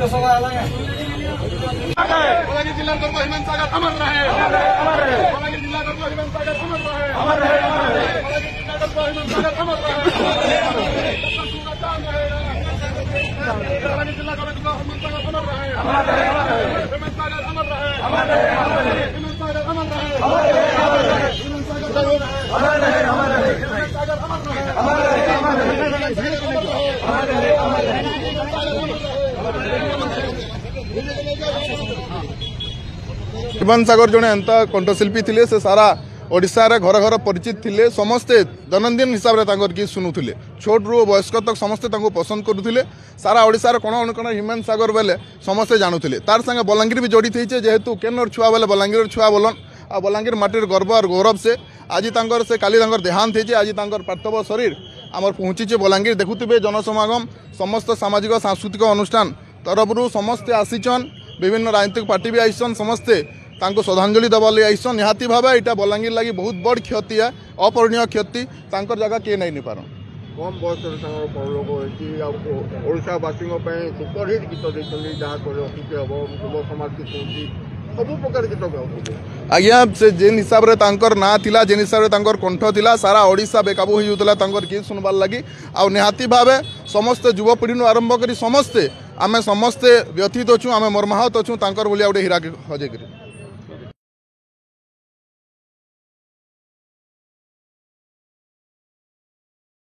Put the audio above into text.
साहित्य सभा बलांगीर जिला गर्व हिमांत सागर अमर रहे। बलांगीर जिला गर्व हिमांत सागर अमर रहे। बलांगीर जिला गर्व हिमांत सागर अमर रहे। बलांगीर जिला गर्व हिमांत सागर अमर रहे। हिमांत सागर अमर रहे। हिमांत सागर अमर रहे। हिमांत सागर अमर हिमांत सागर जड़े एंता कंठशिल्पी थे से सारा ओडिशा रे घर घर परिचित थे समस्ते दैनंदिन हिसाब से गीत शुणुले छोट रू वयस्क तक समस्ते पसंद करुले सारा ओडिशा कोण अनुकोण हिमांत सागर बेले समस्ते जानूले तार संगे बलांगीर भी जड़ित होती जेहेतु केनर छुआ बेले बलांगीर छुआ बोलन आ बलांगीर माटीर गर्व और गौरव से आज से काली देहांत होती आज पार्थिव शरीर आमर पहुँची बलांगीर देखुवे जनसमागम समस्त सामाजिक सांस्कृतिक अनुष्ठान तरफ समस्ते आसीचन विभिन्न राजनीतिक पार्टी भी आईसन समस्ते श्रद्धांजलि देवा लगे आईसन निहाती भाव यहाँ बलांगीर लगी बहुत बड़ क्षति है अपरणीय क्षति जगह किए नहीं पार कम बयस ओडावासी सुपरहिट गीत देखते जहाँ अतिथि हम युव समाज की शुणुची सब प्रकार गीत गाँव आज्ञा से जेन हिसाब से ना थिला जेन हिसाब से कंठ थिला सारा ओडिशा बेकाबू हो जाता गीत सुनबार लगी आ निहाती भाव समस्ते युवपीढ़ी आरंभ कर समस्ते आमे समस्ते व्यथित अच्छू आमे मर्माहत अच्छू भाया गोटे हीरा हजे